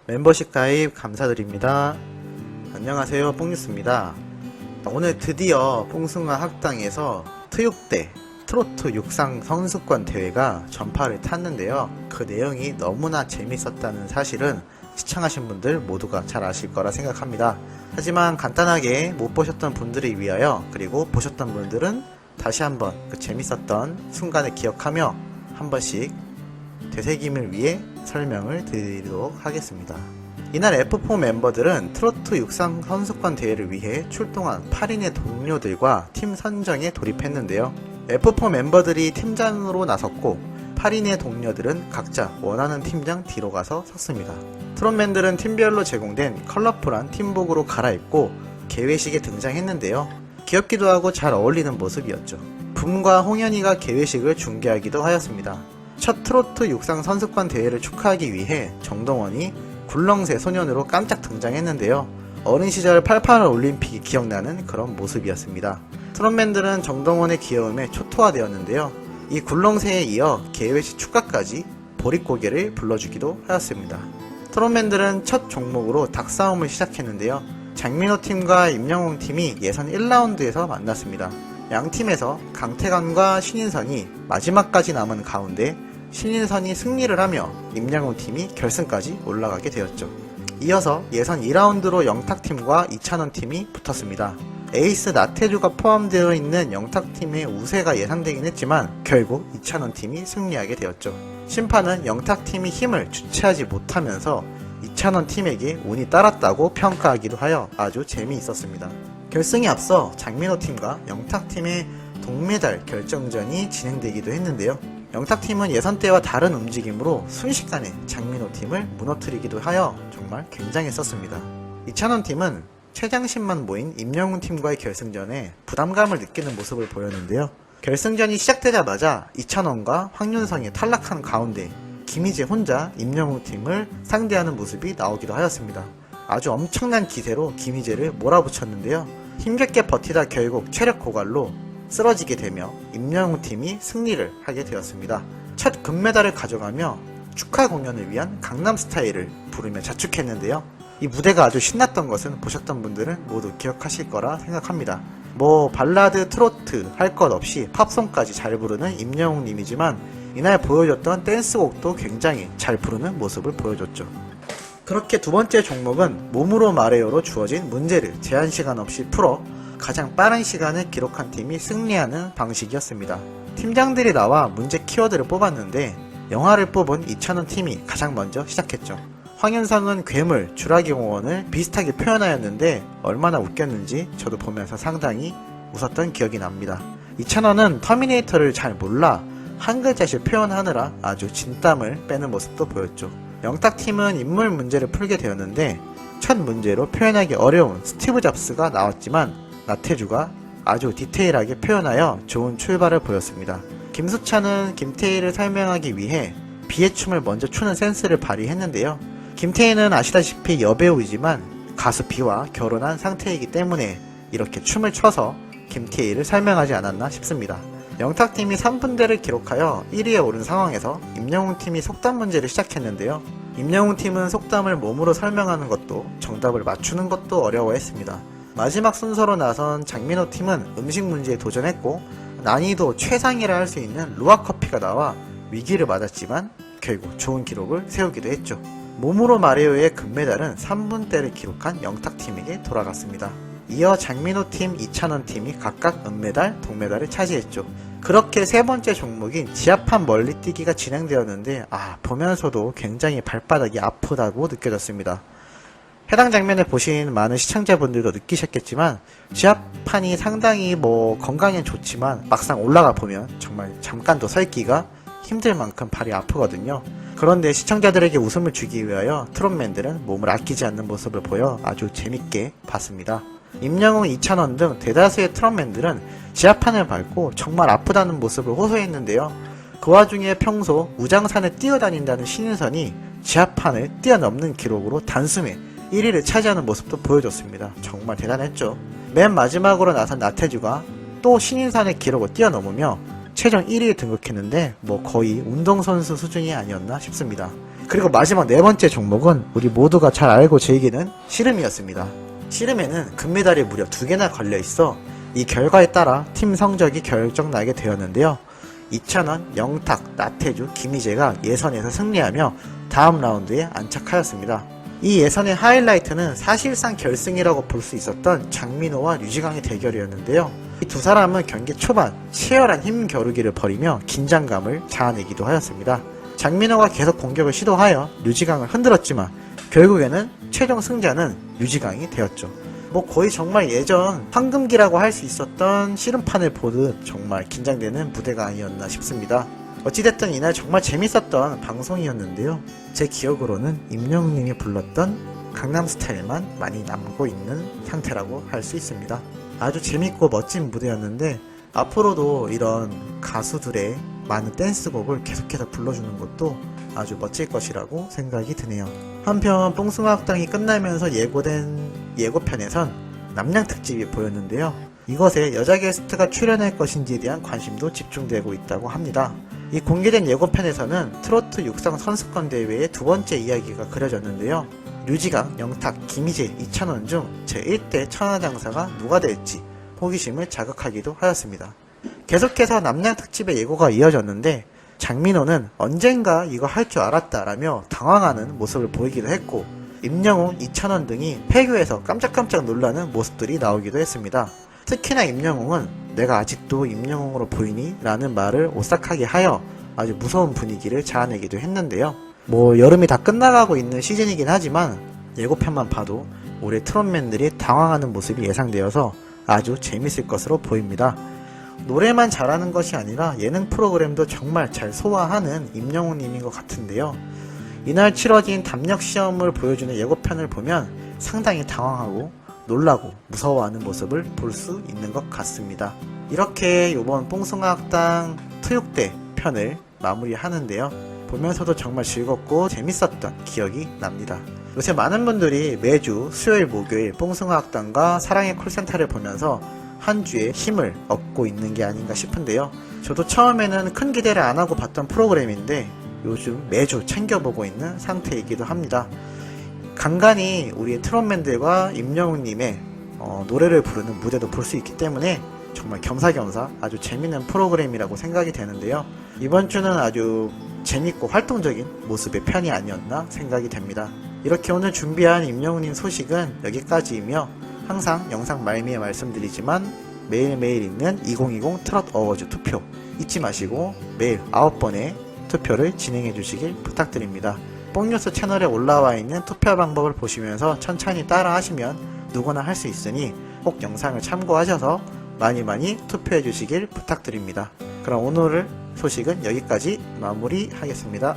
멤버십 가입 감사드립니다. 안녕하세요, 뽕뉴스입니다. 오늘 드디어 뽕숭아 학당에서 트육대 트로트 육상 선수권 대회가 전파를 탔는데요. 그 내용이 너무나 재밌었다는 사실은 시청하신 분들 모두가 잘 아실 거라 생각합니다. 하지만 간단하게 못 보셨던 분들을 위하여, 그리고 보셨던 분들은 다시 한번 그 재밌었던 순간을 기억하며 한 번씩 되새김을 위해 설명을 드리도록 하겠습니다. 이날 F4 멤버들은 트로트 육상 선수권 대회를 위해 출동한 8인의 동료들과 팀 선정에 돌입했는데요. F4 멤버들이 팀장으로 나섰고 8인의 동료들은 각자 원하는 팀장 뒤로 가서 섰습니다. 트롯맨들은 팀별로 제공된 컬러풀한 팀복으로 갈아입고 개회식에 등장했는데요. 귀엽기도 하고 잘 어울리는 모습이었죠. 붐과 홍현이가 개회식을 중계하기도 하였습니다. 첫 트로트 육상 선수권 대회를 축하하기 위해 정동원이 굴렁쇠 소년으로 깜짝 등장했는데요. 어린 시절 88 올림픽이 기억나는 그런 모습이었습니다. 트롯맨들은 정동원의 귀여움에 초토화되었는데요. 이 굴렁쇠에 이어 개회식 축가까지 보릿고개를 불러주기도 하였습니다. 트롯맨들은 첫 종목으로 닭싸움을 시작했는데요. 장민호 팀과 임영웅 팀이 예선 1라운드에서 만났습니다. 양 팀에서 강태관과 신인선이 마지막까지 남은 가운데 신인선이 승리를 하며 임영웅 팀이 결승까지 올라가게 되었죠. 이어서 예선 2라운드로 영탁팀과 이찬원 팀이 붙었습니다. 에이스 나태주가 포함되어 있는 영탁팀의 우세가 예상되긴 했지만 결국 이찬원 팀이 승리하게 되었죠. 심판은 영탁팀이 힘을 주체하지 못하면서 이찬원 팀에게 운이 따랐다고 평가하기도 하여 아주 재미있었습니다. 결승에 앞서 장민호 팀과 영탁 팀의 동메달 결정전이 진행되기도 했는데요. 영탁 팀은 예선 때와 다른 움직임으로 순식간에 장민호 팀을 무너뜨리기도 하여 정말 굉장했었습니다. 이찬원 팀은 최장신만 모인 임영웅 팀과의 결승전에 부담감을 느끼는 모습을 보였는데요. 결승전이 시작되자마자 이찬원과 황윤성이 탈락한 가운데 김희재 혼자 임영웅 팀을 상대하는 모습이 나오기도 하였습니다. 아주 엄청난 기세로 김희재를 몰아붙였는데요. 힘겹게 버티다 결국 체력 고갈로 쓰러지게 되며 임영웅 팀이 승리를 하게 되었습니다. 첫 금메달을 가져가며 축하 공연을 위한 강남스타일을 부르며 자축했는데요. 이 무대가 아주 신났던 것은 보셨던 분들은 모두 기억하실 거라 생각합니다. 발라드, 트로트 할 것 없이 팝송까지 잘 부르는 임영웅 님이지만 이날 보여줬던 댄스곡도 굉장히 잘 부르는 모습을 보여줬죠. 그렇게 두 번째 종목은 몸으로 말해요로 주어진 문제를 제한시간 없이 풀어 가장 빠른 시간을 기록한 팀이 승리하는 방식이었습니다. 팀장들이 나와 문제 키워드를 뽑았는데 영화를 뽑은 이찬원 팀이 가장 먼저 시작했죠. 황윤성은 괴물, 주라기 공원을 비슷하게 표현하였는데 얼마나 웃겼는지 저도 보면서 상당히 웃었던 기억이 납니다. 이찬원은 터미네이터를 잘 몰라 한 글자씩 표현하느라 아주 진땀을 빼는 모습도 보였죠. 영탁팀은 인물 문제를 풀게 되었는데 첫 문제로 표현하기 어려운 스티브 잡스가 나왔지만 나태주가 아주 디테일하게 표현하여 좋은 출발을 보였습니다. 김수찬은 김태희를 설명하기 위해 비의 춤을 먼저 추는 센스를 발휘했는데요. 김태희는 아시다시피 여배우이지만 가수 비와 결혼한 상태이기 때문에 이렇게 춤을 춰서 김태희를 설명하지 않았나 싶습니다. 영탁팀이 3분대를 기록하여 1위에 오른 상황에서 임영웅팀이 속담 문제를 시작했는데요. 임영웅팀은 속담을 몸으로 설명하는 것도 정답을 맞추는 것도 어려워했습니다. 마지막 순서로 나선 장민호팀은 음식 문제에 도전했고 난이도 최상이라 할 수 있는 루아커피가 나와 위기를 맞았지만 결국 좋은 기록을 세우기도 했죠. 몸으로 말해요의 금메달은 3분대를 기록한 영탁팀에게 돌아갔습니다. 이어 장민호팀, 이찬원팀이 각각 은메달, 동메달을 차지했죠. 그렇게 세 번째 종목인 지하판 멀리뛰기가 진행되었는데 보면서도 굉장히 발바닥이 아프다고 느껴졌습니다. 해당 장면을 보신 많은 시청자분들도 느끼셨겠지만 지하판이 상당히 건강엔 좋지만 막상 올라가 보면 정말 잠깐도 서 있기가 힘들 만큼 발이 아프거든요. 그런데 시청자들에게 웃음을 주기 위하여 트롯맨들은 몸을 아끼지 않는 모습을 보여 아주 재밌게 봤습니다. 임영웅, 이찬원 등 대다수의 트롯맨들은 지하판을 밟고 정말 아프다는 모습을 호소했는데요. 그 와중에 평소 우장산에 뛰어다닌다는 신인선이 지하판을 뛰어넘는 기록으로 단숨에 1위를 차지하는 모습도 보여줬습니다. 정말 대단했죠. 맨 마지막으로 나선 나태주가 또 신인선의 기록을 뛰어넘으며 최종 1위에 등극했는데 거의 운동선수 수준이 아니었나 싶습니다. 그리고 마지막 네 번째 종목은 우리 모두가 잘 알고 즐기는 씨름이었습니다. 씨름에는 금메달이 무려 2개나 걸려있어 이 결과에 따라 팀 성적이 결정나게 되었는데요. 이찬원, 영탁, 나태주, 김희재가 예선에서 승리하며 다음 라운드에 안착하였습니다. 이 예선의 하이라이트는 사실상 결승이라고 볼 수 있었던 장민호와 류지강의 대결이었는데요. 이 두 사람은 경기 초반 치열한 힘 겨루기를 벌이며 긴장감을 자아내기도 하였습니다. 장민호가 계속 공격을 시도하여 류지강을 흔들었지만 결국에는 최종 승자는 류지강이 되었죠. 거의 정말 예전 황금기라고 할 수 있었던 씨름판을 보듯 정말 긴장되는 무대가 아니었나 싶습니다. 어찌됐든 이날 정말 재밌었던 방송이었는데요. 제 기억으로는 임영웅님이 불렀던 강남스타일만 많이 남고 있는 상태라고 할 수 있습니다. 아주 재밌고 멋진 무대였는데 앞으로도 이런 가수들의 많은 댄스곡을 계속해서 불러주는 것도 아주 멋질 것이라고 생각이 드네요. 한편 뽕숭아학당이 끝나면서 예고된 예고편에선 남양특집이 보였는데요. 이것에 여자 게스트가 출연할 것인지에 대한 관심도 집중되고 있다고 합니다. 이 공개된 예고편에서는 트로트 육상 선수권 대회의 두 번째 이야기가 그려졌는데요. 류지강, 영탁, 김희재, 이찬원 중 제1대 천하장사가 누가 될지 호기심을 자극하기도 하였습니다. 계속해서 남양특집의 예고가 이어졌는데 장민호는 언젠가 이거 할 줄 알았다라며 당황하는 모습을 보이기도 했고 임영웅, 이찬원 등이 폐교에서 깜짝깜짝 놀라는 모습들이 나오기도 했습니다. 특히나 임영웅은 내가 아직도 임영웅으로 보이니? 라는 말을 오싹하게 하여 아주 무서운 분위기를 자아내기도 했는데요. 여름이 다 끝나가고 있는 시즌이긴 하지만 예고편만 봐도 올해 트롯맨들이 당황하는 모습이 예상되어서 아주 재밌을 것으로 보입니다. 노래만 잘하는 것이 아니라 예능 프로그램도 정말 잘 소화하는 임영웅님인 것 같은데요. 이날 치러진 담력 시험을 보여주는 예고편을 보면 상당히 당황하고 놀라고 무서워하는 모습을 볼 수 있는 것 같습니다. 이렇게 이번 뽕숭아학당 트육대 편을 마무리하는데요. 보면서도 정말 즐겁고 재밌었던 기억이 납니다. 요새 많은 분들이 매주 수요일 목요일 뽕숭아학당과 사랑의 콜센터를 보면서 한 주에 힘을 얻고 있는 게 아닌가 싶은데요. 저도 처음에는 큰 기대를 안 하고 봤던 프로그램인데 요즘 매주 챙겨보고 있는 상태이기도 합니다. 간간히 우리의 트롯맨들과 임영웅님의 노래를 부르는 무대도 볼 수 있기 때문에 정말 겸사겸사 아주 재밌는 프로그램이라고 생각이 되는데요. 이번 주는 아주 재밌고 활동적인 모습의 편이 아니었나 생각이 됩니다. 이렇게 오늘 준비한 임영웅님 소식은 여기까지이며 항상 영상 말미에 말씀드리지만 매일매일 있는 2020 트롯 어워즈 투표 잊지 마시고 매일 9번의 투표를 진행해 주시길 부탁드립니다. 뽕뉴스 채널에 올라와 있는 투표 방법을 보시면서 천천히 따라 하시면 누구나 할 수 있으니 꼭 영상을 참고하셔서 많이 투표해 주시길 부탁드립니다. 그럼 오늘 소식은 여기까지 마무리하겠습니다.